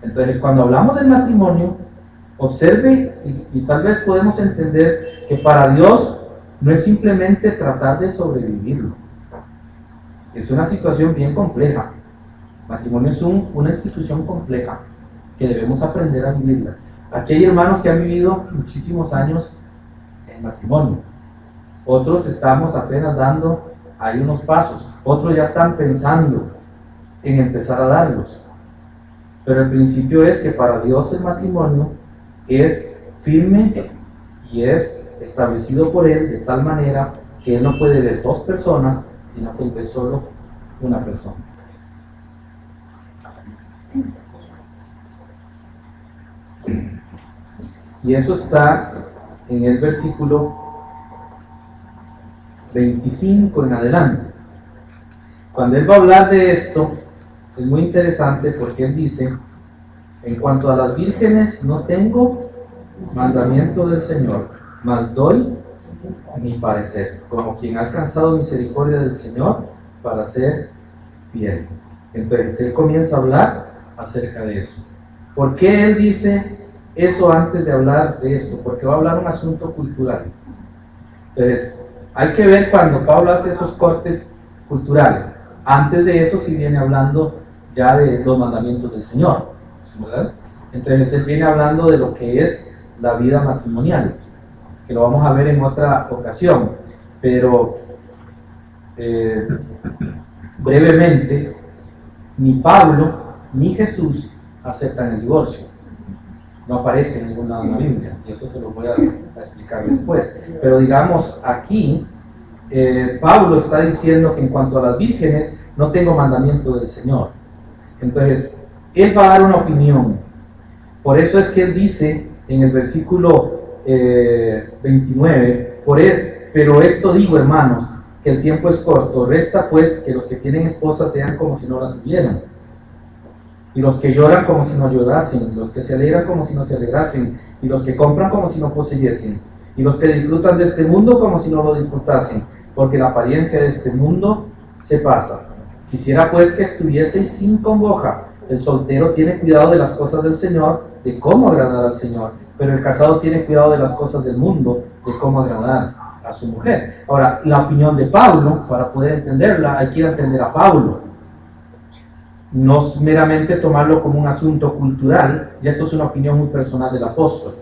Entonces, cuando hablamos del matrimonio, observe y tal vez podemos entender que para Dios no es simplemente tratar de sobrevivirlo. Es una situación bien compleja. El matrimonio es una institución compleja que debemos aprender a vivirla. Aquí hay hermanos que han vivido muchísimos años en matrimonio. Otros estamos apenas dando ahí unos pasos. Otros ya están pensando en empezar a darlos. Pero el principio es que para Dios el matrimonio es firme y es establecido por Él de tal manera que Él no puede ver dos personas, sino que Él ve solo una persona. Y eso está en el versículo 25 en adelante. Cuando Él va a hablar de esto, es muy interesante porque Él dice: en cuanto a las vírgenes, no tengo mandamiento del Señor, mas doy mi parecer, como quien ha alcanzado misericordia del Señor para ser fiel. Entonces Él comienza a hablar acerca de eso. ¿Por qué Él dice eso antes de hablar de esto? Porque va a hablar un asunto cultural. Entonces, hay que ver cuando Pablo hace esos cortes culturales. Antes de eso sí viene hablando ya de los mandamientos del Señor, ¿verdad? Entonces Él viene hablando de lo que es la vida matrimonial, que lo vamos a ver en otra ocasión, pero brevemente, ni Pablo ni Jesús aceptan el divorcio. No aparece en ningún lado en la Biblia, y eso se lo voy a explicar después. Pero digamos, aquí Pablo está diciendo que en cuanto a las vírgenes, no tengo mandamiento del Señor. Entonces, él va a dar una opinión. Por eso es que él dice en el versículo 29, pero esto digo, hermanos, que el tiempo es corto, resta pues que los que tienen esposa sean como si no la tuvieran, y los que lloran como si no llorasen, los que se alegran como si no se alegrasen, y los que compran como si no poseyesen, y los que disfrutan de este mundo como si no lo disfrutasen, porque la apariencia de este mundo se pasa. Quisiera pues que estuvieseis sin congoja. El soltero tiene cuidado de las cosas del Señor, de cómo agradar al Señor, pero el casado tiene cuidado de las cosas del mundo, de cómo agradar a su mujer. Ahora, la opinión de Pablo, para poder entenderla, hay que ir a entender a Pablo. No meramente tomarlo como un asunto cultural, ya esto es una opinión muy personal del apóstol,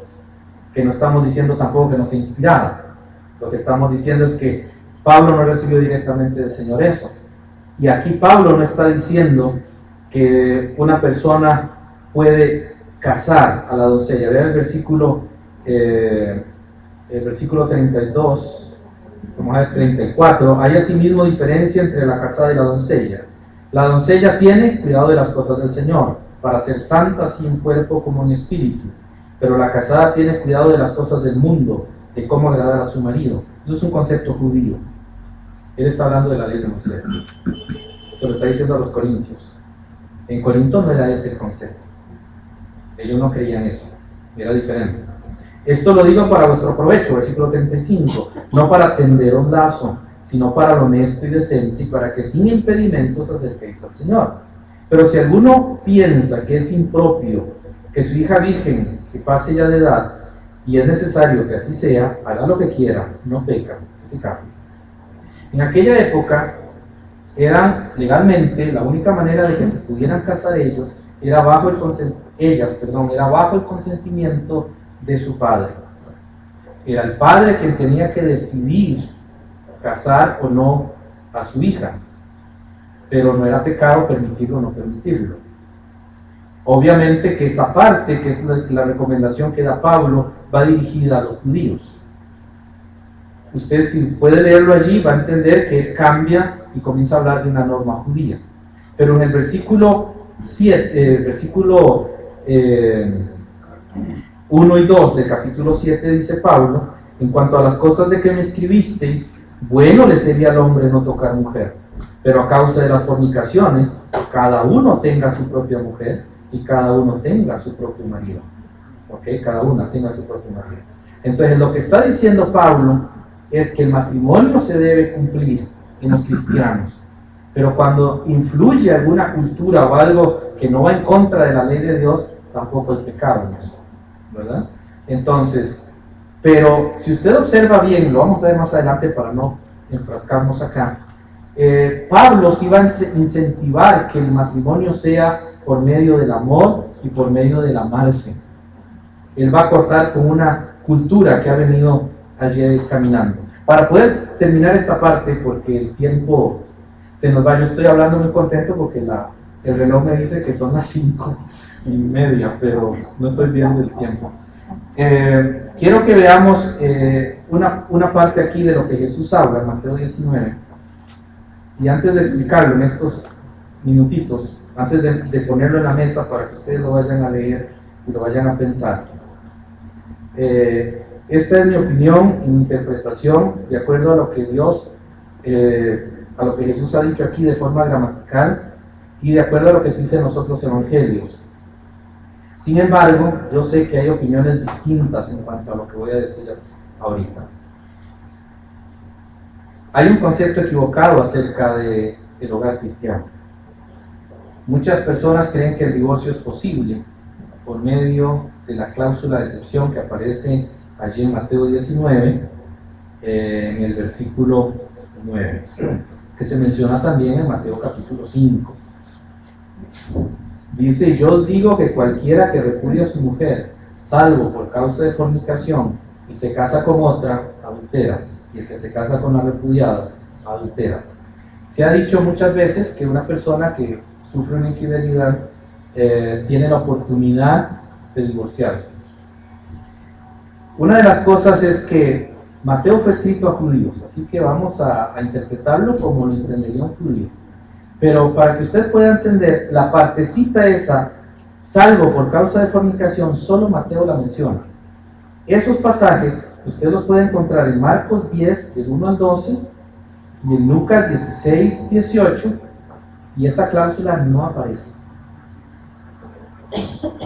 que no estamos diciendo tampoco que no sea inspirada. Lo que estamos diciendo es que Pablo no recibió directamente del Señor eso. Y aquí Pablo no está diciendo que una persona puede casar a la doncella. Vean el versículo 32, vamos a ver 34. Hay asimismo diferencia entre la casada y la doncella. La doncella tiene cuidado de las cosas del Señor, para ser santa así en cuerpo como en espíritu. Pero la casada tiene cuidado de las cosas del mundo, de cómo agradar a su marido. Eso es un concepto judío. Él está hablando de la ley de Moisés. Se lo está diciendo a los corintios. En Corinto no era ese el concepto. Ellos no creían eso. Era diferente. Esto lo digo para vuestro provecho, versículo 35. No para tenderos lazo, sino para lo honesto y decente, y para que sin impedimentos acerquéis al Señor. Pero si alguno piensa que es impropio que su hija virgen, que pase ya de edad, y es necesario que así sea, haga lo que quiera, no peca, que se case. En aquella época, legalmente, la única manera de que se pudieran casar era bajo el consentimiento de su padre. Era el padre quien tenía que decidir casar o no a su hija, pero no era pecado permitirlo o no permitirlo. Obviamente que esa parte, que es la recomendación que da Pablo, va dirigida a los judíos. Usted, si puede leerlo allí, va a entender que él cambia y comienza a hablar de una norma judía. Pero en el versículo 1 y 2 del capítulo 7 dice Pablo: en cuanto a las cosas de que me escribisteis, bueno le sería al hombre no tocar mujer, pero a causa de las fornicaciones, cada uno tenga su propia mujer y cada uno tenga su propio marido. ¿Ok? Cada una tenga su propio marido. Entonces, lo que está diciendo Pablo es que el matrimonio se debe cumplir en los cristianos, Pero cuando influye alguna cultura o algo que no va en contra de la ley de Dios, tampoco es pecado en eso, ¿verdad? Entonces, pero si usted observa bien, lo vamos a ver más adelante para no enfrascarnos acá, Pablo sí va a incentivar que el matrimonio sea por medio del amor y por medio del amarse. Él va a cortar con una cultura que ha venido allí caminando. Para poder terminar esta parte, porque el tiempo se nos va, yo estoy hablando muy contento porque el reloj me dice que son las 5:30, pero no estoy viendo el tiempo. Quiero que veamos una parte aquí de lo que Jesús habla en Mateo 19. Y antes de explicarlo en estos minutitos, antes de ponerlo en la mesa para que ustedes lo vayan a leer y lo vayan a pensar, esta es mi opinión y mi interpretación de acuerdo a lo que Dios, a lo que Jesús ha dicho aquí de forma gramatical y de acuerdo a lo que se dice en los otros evangelios. Sin embargo, yo sé que hay opiniones distintas en cuanto a lo que voy a decir ahorita. Hay un concepto equivocado acerca del hogar cristiano. Muchas personas creen que el divorcio es posible por medio de la cláusula de excepción que aparece allí en Mateo 19, en el versículo 9, que se menciona también en Mateo capítulo 5. Dice: yo os digo que cualquiera que repudia a su mujer, salvo por causa de fornicación, y se casa con otra, adultera, y el que se casa con la repudiada, adultera. Se ha dicho muchas veces que una persona que sufre una infidelidad tiene la oportunidad de divorciarse. Una de las cosas es que Mateo fue escrito a judíos, así que vamos a interpretarlo como lo entendería un judío. Pero para que usted pueda entender, la partecita esa, salvo por causa de fornicación, solo Mateo la menciona. Esos pasajes usted los puede encontrar en Marcos 10, del 1 al 12, y en Lucas 16, 18, y esa cláusula no aparece.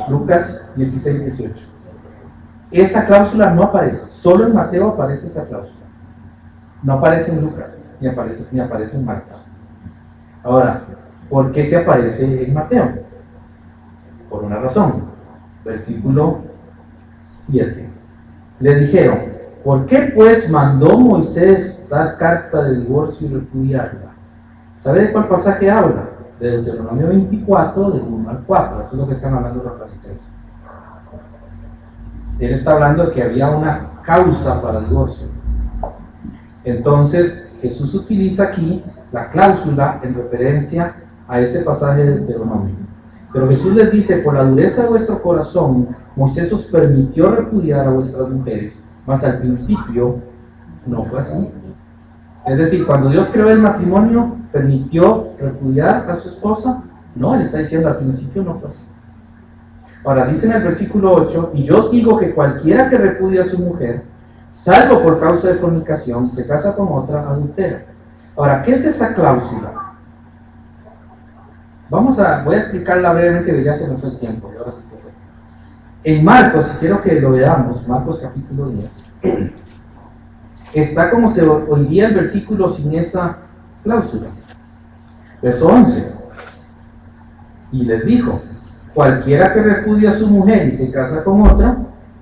Lucas 16, 18. Esa cláusula no aparece, solo en Mateo aparece esa cláusula. No aparece en Lucas, ni aparece en Marcos. Ahora, ¿por qué se aparece en Mateo? Por una razón. Versículo 7. Le dijeron: ¿por qué pues mandó Moisés dar carta de divorcio y repudiarla? ¿Sabe de cuál pasaje habla? De Deuteronomio 24, del 1 al 4. Eso es lo que están hablando los fariseos. Él está hablando de que había una causa para el divorcio. Entonces, Jesús utiliza aquí la cláusula en referencia a ese pasaje de Deuteronomio. Pero Jesús les dice: por la dureza de vuestro corazón, Moisés os permitió repudiar a vuestras mujeres, mas al principio no fue así. Es decir, cuando Dios creó el matrimonio, ¿permitió repudiar a su esposa? No, él está diciendo al principio no fue así. Ahora dice en el versículo 8: y yo digo que cualquiera que repudia a su mujer, salvo por causa de fornicación, y se casa con otra, adultera. Ahora, ¿qué es esa cláusula? Voy a explicarla brevemente, pero ya se me fue el tiempo, y ahora sí se fue. En Marcos, quiero que lo veamos, Marcos capítulo 10, está como se oiría el versículo sin esa cláusula. Verso 11. Y les dijo: cualquiera que repudia a su mujer y se casa con otra,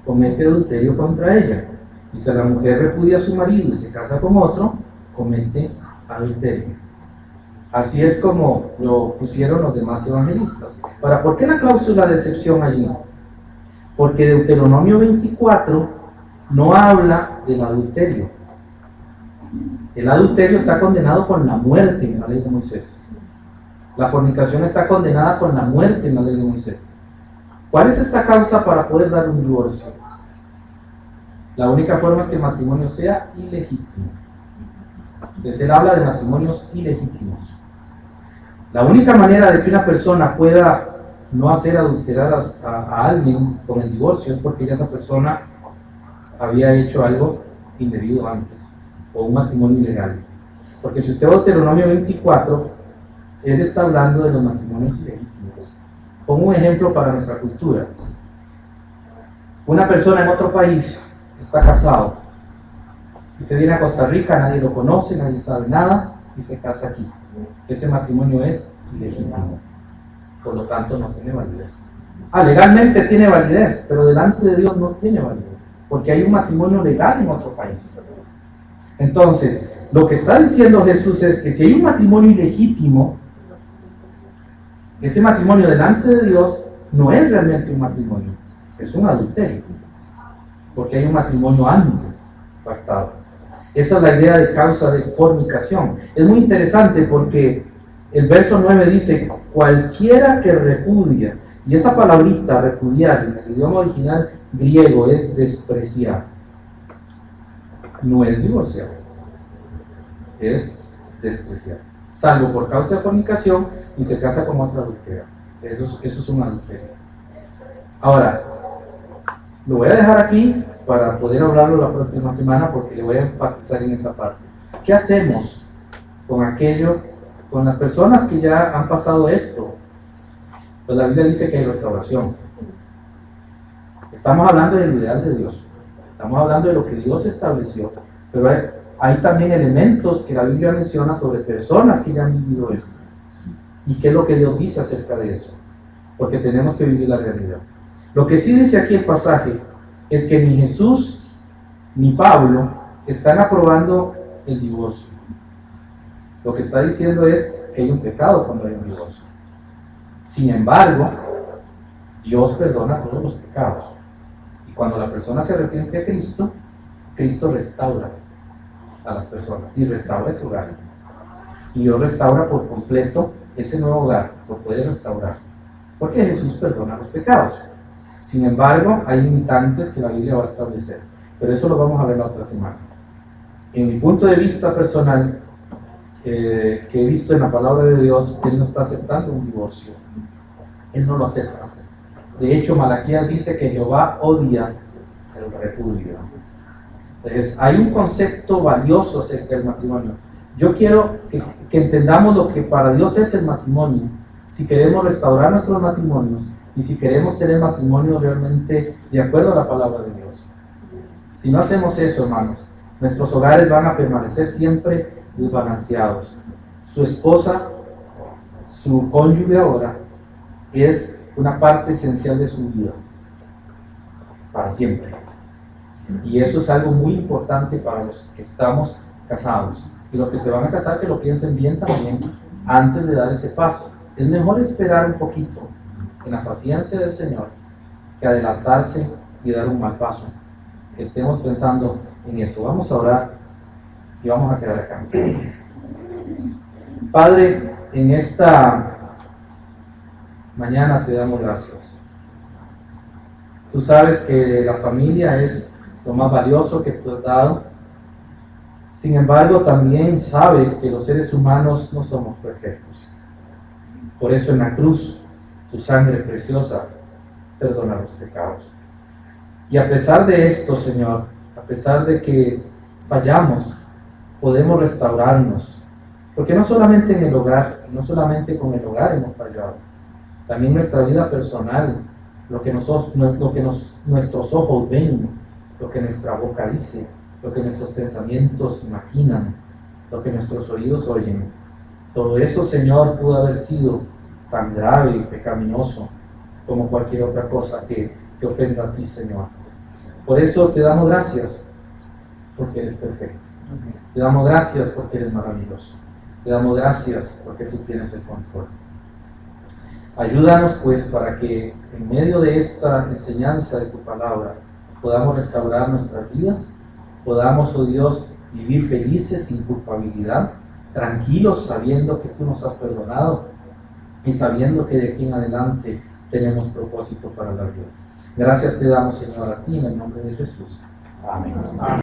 comete adulterio contra ella. Y si la mujer repudia a su marido y se casa con otro, comete adulterio. Así es como lo pusieron los demás evangelistas. Ahora, ¿por qué la cláusula de excepción allí? Porque Deuteronomio 24 no habla del adulterio. El adulterio está condenado con la muerte en la ley de Moisés. La fornicación está condenada con la muerte en la ley de Moisés. ¿Cuál es esta causa para poder dar un divorcio? La única forma es que el matrimonio sea ilegítimo. Él habla de matrimonios ilegítimos. La única manera de que una persona pueda no hacer adulterar a alguien con el divorcio es porque ya esa persona había hecho algo indebido antes, o un matrimonio ilegal. Porque si usted va a Deuteronomio 24, él está hablando de los matrimonios ilegítimos. Pongo un ejemplo para nuestra cultura. Una persona en otro país está casado y se viene a Costa Rica, nadie lo conoce, nadie sabe nada, y se casa aquí. Ese matrimonio es ilegítimo, por lo tanto no tiene validez. Legalmente tiene validez, pero delante de Dios no tiene validez, porque hay un matrimonio legal en otro país. Entonces, lo que está diciendo Jesús es que si hay un matrimonio ilegítimo, ese matrimonio delante de Dios no es realmente un matrimonio, es un adulterio, porque hay un matrimonio antes pactado. Esa es la idea de causa de fornicación. Es muy interesante porque el verso 9 dice, cualquiera que repudia, y esa palabrita repudiar en el idioma original griego es despreciar. No es divorciar, es despreciar, salvo por causa de fornicación y se casa con otra adultera. Eso es un adulterio. Ahora, lo voy a dejar aquí para poder hablarlo la próxima semana porque le voy a enfatizar en esa parte. ¿Qué hacemos con con las personas que ya han pasado esto? Pues la Biblia dice que hay restauración. Estamos hablando del ideal de Dios. Estamos hablando de lo que Dios estableció. Pero hay también elementos que la Biblia menciona sobre personas que ya han vivido esto. ¿Y qué es lo que Dios dice acerca de eso? Porque tenemos que vivir la realidad. Lo que sí dice aquí el pasaje es que ni Jesús ni Pablo están aprobando el divorcio. Lo que está diciendo es que hay un pecado cuando hay un divorcio. Sin embargo, Dios perdona todos los pecados. Y cuando la persona se arrepiente a Cristo, Cristo restaura a las personas y restaura ese hogar. Y Dios restaura por completo ese nuevo hogar, lo puede restaurar. Porque Jesús perdona los pecados. Sin embargo, hay limitantes que la Biblia va a establecer. Pero eso lo vamos a ver la otra semana. En mi punto de vista personal, que he visto en la palabra de Dios, Él no está aceptando un divorcio. Él no lo acepta. De hecho, Malaquías dice que Jehová odia el repudio. Entonces, hay un concepto valioso acerca del matrimonio. Yo quiero que entendamos lo que para Dios es el matrimonio. Si queremos restaurar nuestros matrimonios y si queremos tener matrimonios realmente de acuerdo a la palabra de Dios. Si no hacemos eso, hermanos, nuestros hogares van a permanecer siempre desbalanceados. Su esposa, su cónyuge ahora, es una parte esencial de su vida, para siempre. Y eso es algo muy importante para los que estamos casados. Y los que se van a casar, que lo piensen bien también antes de dar ese paso. Es mejor esperar un poquito en la paciencia del Señor que adelantarse y dar un mal paso. Que estemos pensando en eso. Vamos a orar y vamos a quedar acá. Padre, en esta mañana te damos gracias. Tú sabes que la familia es lo más valioso que tú has dado. Sin embargo, también sabes que los seres humanos no somos perfectos. Por eso en la cruz, tu sangre preciosa perdona los pecados. Y a pesar de esto, Señor, a pesar de que fallamos, podemos restaurarnos. Porque no solamente en el hogar, no solamente con el hogar hemos fallado, también nuestra vida personal, lo que nuestros ojos ven, lo que nuestra boca dice, lo que nuestros pensamientos maquinan, lo que nuestros oídos oyen. Todo eso, Señor, pudo haber sido tan grave y pecaminoso como cualquier otra cosa que te ofenda a ti, Señor. Por eso te damos gracias, porque eres perfecto. Te damos gracias porque eres maravilloso. Te damos gracias porque tú tienes el control. Ayúdanos pues para que en medio de esta enseñanza de tu palabra podamos restaurar nuestras vidas, podamos, oh Dios, vivir felices sin culpabilidad, tranquilos sabiendo que tú nos has perdonado y sabiendo que de aquí en adelante tenemos propósito para la vida. Gracias te damos, Señor, a ti en el nombre de Jesús. Amén. Amén.